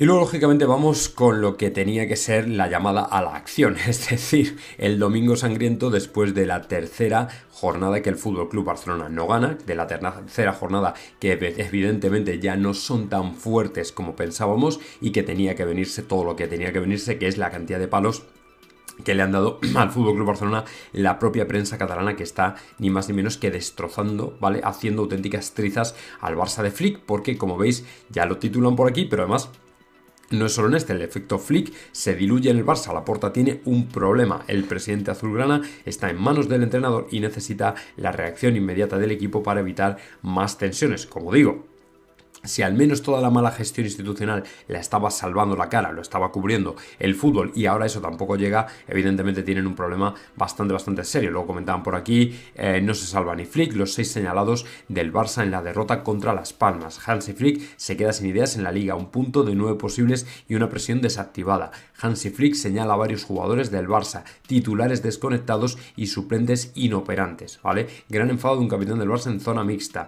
Y luego, lógicamente, vamos con lo que tenía que ser la llamada a la acción, es decir, el domingo sangriento después de la tercera jornada que el Fútbol Club Barcelona no gana, de la tercera jornada que evidentemente ya no son tan fuertes como pensábamos y que tenía que venirse todo lo que tenía que venirse, que es la cantidad de palos que le han dado al Fútbol Club Barcelona la propia prensa catalana, que está ni más ni menos que destrozando, ¿vale? Haciendo auténticas trizas al Barça de Flick, porque como veis ya lo titulan por aquí, pero además no es solo en este, el efecto Flick se diluye en el Barça. Laporta tiene un problema. El presidente azulgrana está en manos del entrenador y necesita la reacción inmediata del equipo para evitar más tensiones. Como digo, si al menos toda la mala gestión institucional la estaba salvando la cara, lo estaba cubriendo el fútbol y ahora eso tampoco llega, evidentemente tienen un problema bastante serio. Luego comentaban por aquí, no se salva ni Flick, los 6 señalados del Barça en la derrota contra Las Palmas. Hansi Flick se queda sin ideas en la liga, un punto de 9 posibles y una presión desactivada. Hansi Flick señala a varios jugadores del Barça, titulares desconectados y suplentes inoperantes, ¿vale? Gran enfado de un capitán del Barça en zona mixta.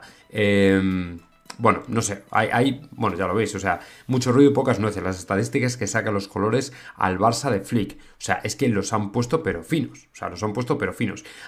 Bueno, no sé, bueno, ya lo veis, o sea, mucho ruido y pocas nueces. Las estadísticas que sacan los colores al Barça de Flick, o sea, es que los han puesto pero finos,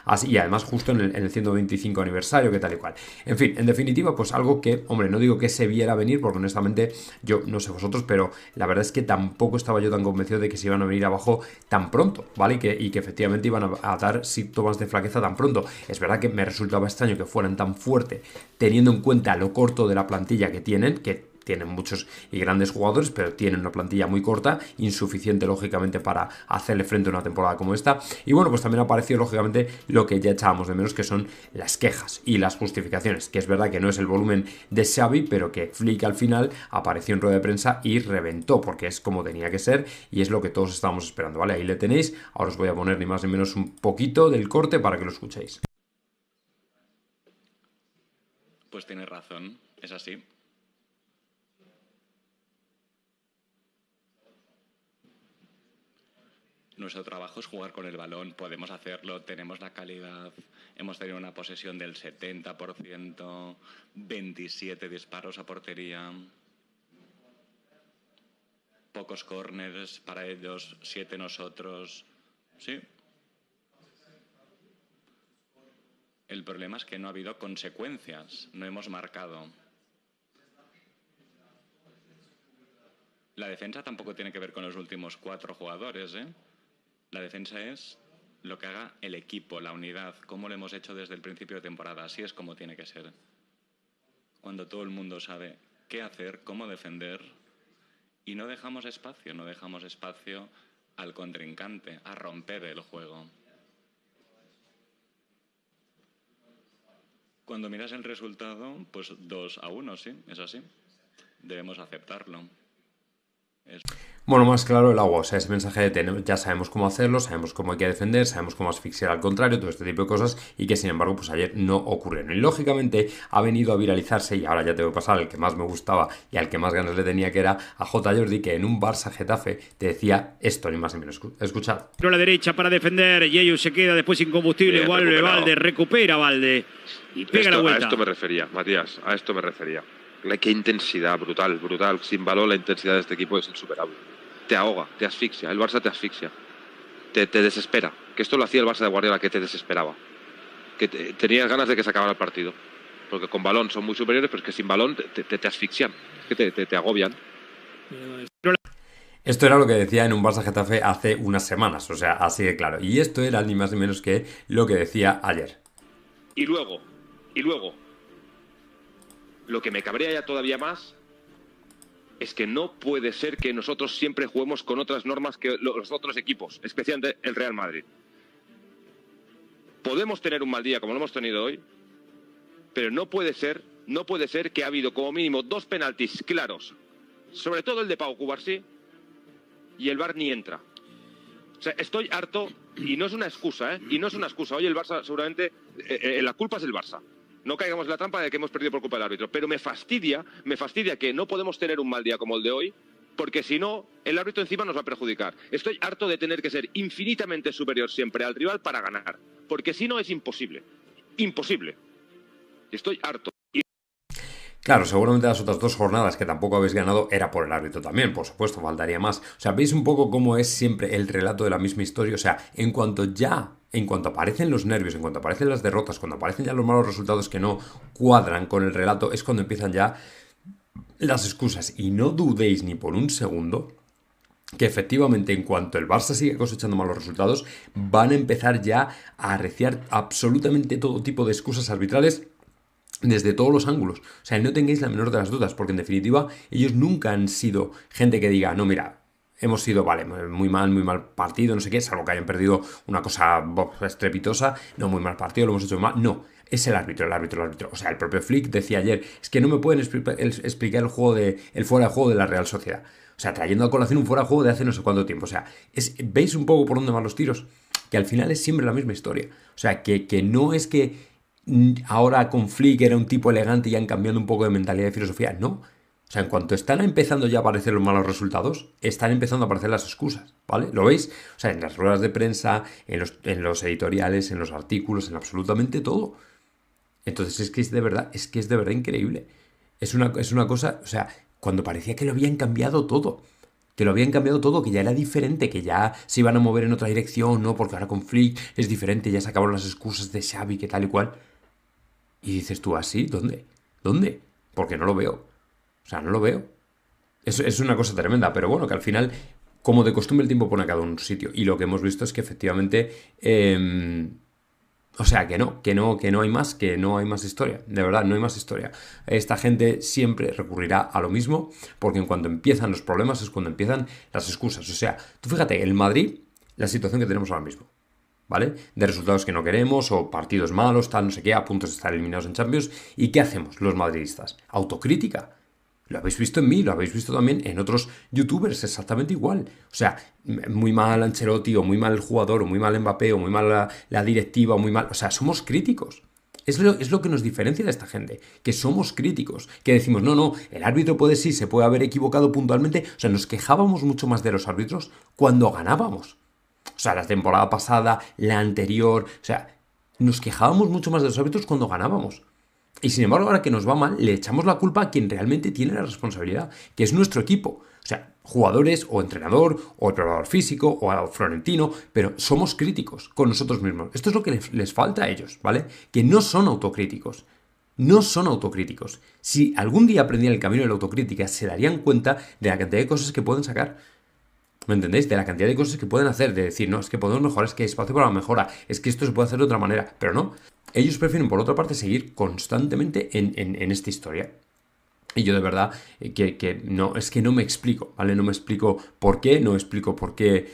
Así, y además justo en el 125 aniversario, que tal y cual. En fin, en definitiva, pues algo que, hombre, no digo que se viera venir, porque honestamente, yo no sé vosotros, pero la verdad es que tampoco estaba yo tan convencido de que se iban a venir abajo tan pronto, ¿vale? Y que efectivamente iban a dar síntomas de flaqueza tan pronto. Es verdad que me resultaba extraño que fueran tan fuerte, teniendo en cuenta lo corto de la plantilla que tienen muchos y grandes jugadores, pero tienen una plantilla muy corta, insuficiente lógicamente para hacerle frente a una temporada como esta. Y bueno, pues también apareció lógicamente lo que ya echábamos de menos, que son las quejas y las justificaciones, que es verdad que no es el volumen de Xavi, pero que Flick al final apareció en rueda de prensa y reventó, porque es como tenía que ser y es lo que todos estábamos esperando, ¿vale? Ahí le tenéis. Ahora os voy a poner ni más ni menos un poquito del corte para que lo escuchéis. Pues tienes razón, es así. Nuestro trabajo es jugar con el balón, podemos hacerlo, tenemos la calidad, hemos tenido una posesión del 70%, 27 disparos a portería, pocos córneres para ellos, 7 nosotros, sí. El problema es que no ha habido consecuencias, no hemos marcado. La defensa tampoco tiene que ver con los últimos 4 jugadores, ¿eh? La defensa es lo que haga el equipo, la unidad, cómo lo hemos hecho desde el principio de temporada. Así es como tiene que ser. Cuando todo el mundo sabe qué hacer, cómo defender, y no dejamos espacio al contrincante, a romper el juego. Cuando miras el resultado, pues 2-1, sí, es así. Debemos aceptarlo. Bueno, más claro el agua, o sea, ese mensaje de ya sabemos cómo hacerlo, sabemos cómo hay que defender, sabemos cómo asfixiar al contrario, todo este tipo de cosas, y que sin embargo, pues ayer no ocurrieron. Y lógicamente ha venido a viralizarse, y ahora ya te voy a pasar al que más me gustaba y al que más ganas le tenía, que era a J. Jordi, que en un Barça Getafe te decía esto, ni más ni menos. Escuchad. A la derecha para defender, Yeyu se queda después sin combustible, Bien, vuelve recuperado. Valde, recupera Valde y pega la vuelta. A esto me refería, Matías, a esto me refería. Qué intensidad, brutal. Sin balón la intensidad de este equipo es insuperable. Te ahoga, te asfixia, el Barça te asfixia, te desespera. Que esto lo hacía el Barça de Guardiola, que te desesperaba. Que tenías ganas de que se acabara el partido. Porque con balón son muy superiores, pero es que sin balón te asfixian, es que te agobian. Esto era lo que decía en un Barça Getafe hace unas semanas, o sea, así de claro. Y esto era ni más ni menos que lo que decía ayer. Y luego, lo que me cabrea ya todavía más es que no puede ser que nosotros siempre juguemos con otras normas que los otros equipos, especialmente el Real Madrid. Podemos tener un mal día como lo hemos tenido hoy, pero no puede ser que ha habido como mínimo 2 penaltis claros, sobre todo el de Pau Cubarsí, y el VAR ni entra. O sea, estoy harto, y no es una excusa, y no es una excusa. Hoy el Barça seguramente, la culpa es el Barça. No caigamos en la trampa de que hemos perdido por culpa del árbitro. Pero me fastidia que no podemos tener un mal día como el de hoy, porque si no, el árbitro encima nos va a perjudicar. Estoy harto de tener que ser infinitamente superior siempre al rival para ganar, porque si no es imposible. Imposible. Estoy harto. Claro, seguramente las otras 2 jornadas que tampoco habéis ganado era por el árbitro también, por supuesto, faltaría más. O sea, veis un poco cómo es siempre el relato de la misma historia. O sea, en cuanto aparecen los nervios, en cuanto aparecen las derrotas, cuando aparecen ya los malos resultados que no cuadran con el relato, es cuando empiezan ya las excusas. Y no dudéis ni por un segundo que efectivamente en cuanto el Barça sigue cosechando malos resultados, van a empezar ya a arreciar absolutamente todo tipo de excusas arbitrales desde todos los ángulos. O sea, no tengáis la menor de las dudas, porque en definitiva ellos nunca han sido gente que diga, no, mira, hemos sido, vale, muy mal partido, no sé qué, salvo que hayan perdido una cosa estrepitosa, no, muy mal partido, lo hemos hecho mal, no. Es el árbitro. O sea, el propio Flick decía ayer, es que no me pueden explicar el fuera de juego de la Real Sociedad. O sea, trayendo a colación un fuera de juego de hace no sé cuánto tiempo. O sea, ¿veis un poco por dónde van los tiros? Que al final es siempre la misma historia. O sea, que no es que ahora con Flick era un tipo elegante y han cambiado un poco de mentalidad y filosofía. No. O sea, en cuanto están empezando ya a aparecer los malos resultados, están empezando a aparecer las excusas, ¿vale? ¿Lo veis? O sea, en las ruedas de prensa, en los editoriales, en los artículos, en absolutamente todo. Entonces es que es de verdad increíble. Es una cosa, o sea, cuando parecía que lo habían cambiado todo. Que ya era diferente, que ya se iban a mover en otra dirección, ¿no? Porque ahora con Flick es diferente, ya se acabaron las excusas de Xavi, que tal y cual. Y dices tú, ¿así? ¿Dónde? Porque no lo veo. O sea, no lo veo. Es una cosa tremenda, pero bueno, que al final, como de costumbre, el tiempo pone a cada uno en un sitio. Y lo que hemos visto es que efectivamente... o sea, que no hay más, que no hay más historia. De verdad, no hay más historia. Esta gente siempre recurrirá a lo mismo, porque en cuanto empiezan los problemas es cuando empiezan las excusas. O sea, tú fíjate, el Madrid, la situación que tenemos ahora mismo, ¿vale? De resultados que no queremos, o partidos malos, tal, no sé qué, a punto de estar eliminados en Champions. ¿Y qué hacemos los madridistas? Autocrítica. Lo habéis visto en mí, lo habéis visto también en otros youtubers, exactamente igual. O sea, muy mal Ancelotti, o muy mal el jugador, o muy mal Mbappé, o muy mal la directiva, o muy mal... O sea, somos críticos. Es lo que nos diferencia de esta gente, que somos críticos, que decimos, no, el árbitro se puede haber equivocado puntualmente. O sea, nos quejábamos mucho más de los árbitros cuando ganábamos. O sea, la temporada pasada, la anterior, o sea, nos quejábamos mucho más de los árbitros cuando ganábamos. Y sin embargo, ahora que nos va mal, le echamos la culpa a quien realmente tiene la responsabilidad, que es nuestro equipo. O sea, jugadores, o entrenador, o el preparador físico, o a Florentino, pero somos críticos con nosotros mismos. Esto es lo que les falta a ellos, ¿vale? Que no son autocríticos. No son autocríticos. Si algún día aprendían el camino de la autocrítica, se darían cuenta de la cantidad de cosas que pueden sacar. ¿Me entendéis? De la cantidad de cosas que pueden hacer, de decir, no, es que podemos mejorar, es que hay espacio para la mejora, es que esto se puede hacer de otra manera, pero no. Ellos prefieren, por otra parte, seguir constantemente en esta historia. Y yo de verdad que no, es que no me explico, ¿vale? No me explico por qué, no explico por qué.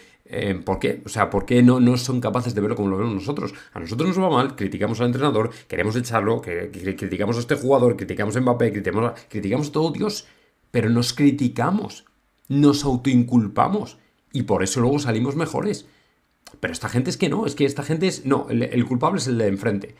O sea, ¿por qué no son capaces de verlo como lo vemos nosotros? A nosotros nos va mal, criticamos al entrenador, queremos echarlo, que criticamos a este jugador, criticamos a Mbappé, criticamos a todo Dios, pero nos criticamos, nos autoinculpamos y por eso luego salimos mejores. Pero esta gente es que no, es que esta gente es... No, el culpable es el de enfrente.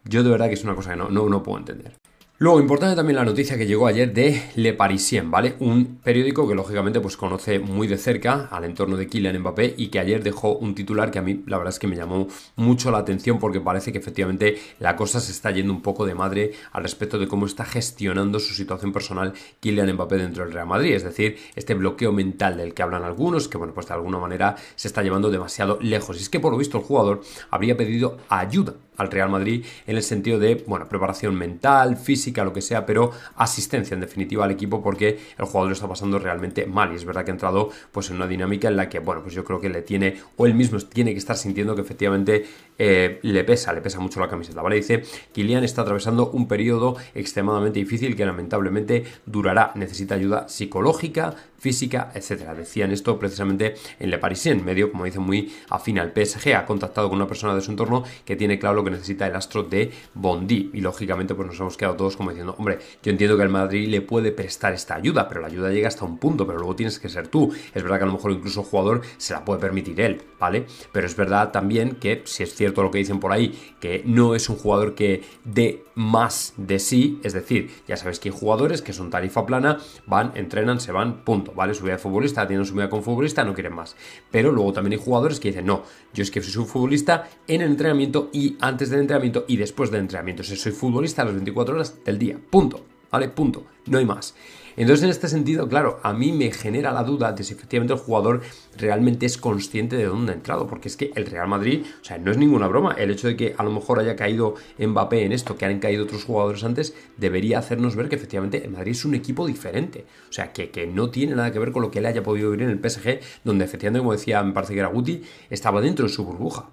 Yo de verdad que es una cosa que no puedo entender. Luego, importante también la noticia que llegó ayer de Le Parisien, ¿vale? Un periódico que lógicamente pues conoce muy de cerca al entorno de Kylian Mbappé y que ayer dejó un titular que a mí la verdad es que me llamó mucho la atención porque parece que efectivamente la cosa se está yendo un poco de madre al respecto de cómo está gestionando su situación personal Kylian Mbappé dentro del Real Madrid. Es decir, este bloqueo mental del que hablan algunos, que bueno, pues de alguna manera se está llevando demasiado lejos. Y es que por lo visto el jugador habría pedido ayuda al Real Madrid en el sentido de, bueno, preparación mental, física, lo que sea, pero asistencia en definitiva al equipo porque el jugador lo está pasando realmente mal y es verdad que ha entrado pues en una dinámica en la que, bueno, pues yo creo que le tiene, o él mismo tiene que estar sintiendo que efectivamente le pesa mucho la camiseta, ¿vale? Dice, Kylian está atravesando un periodo extremadamente difícil que lamentablemente durará, necesita ayuda psicológica, física, etcétera. Decían esto precisamente en Le Parisien, medio, como dicen, muy afín al PSG. Ha contactado con una persona de su entorno que tiene claro lo que necesita el astro de Bondy y lógicamente pues nos hemos quedado todos como diciendo, hombre, yo entiendo que el Madrid le puede prestar esta ayuda, pero la ayuda llega hasta un punto, pero luego tienes que ser tú. Es verdad que a lo mejor incluso el jugador se la puede permitir él, ¿vale? Pero es verdad también que, si es cierto lo que dicen por ahí, que no es un jugador que dé más de sí, es decir, ya sabéis que hay jugadores que son tarifa plana, van, entrenan, se van, punto, ¿vale? Su vida de futbolista, tienen su vida con futbolista, no quieren más. Pero luego también hay jugadores que dicen, no, yo es que soy un futbolista en el entrenamiento y antes del entrenamiento y después del entrenamiento. O sea, soy futbolista a las 24 horas del día, punto. ¿vale? Punto, no hay más. Entonces, en este sentido, claro, a mí me genera la duda de si efectivamente el jugador realmente es consciente de dónde ha entrado, porque es que el Real Madrid, o sea, no es ninguna broma, el hecho de que a lo mejor haya caído Mbappé en esto, que han caído otros jugadores antes, debería hacernos ver que efectivamente el Madrid es un equipo diferente, o sea, que no tiene nada que ver con lo que él haya podido vivir en el PSG, donde efectivamente, como decía, me parece que era Guti, estaba dentro de su burbuja.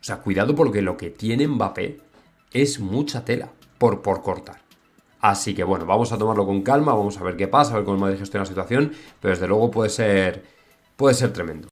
O sea, cuidado porque lo que tiene Mbappé es mucha tela por cortar. Así que bueno, vamos a tomarlo con calma, vamos a ver qué pasa, a ver cómo el Madrid gestiona la situación, pero desde luego puede ser tremendo.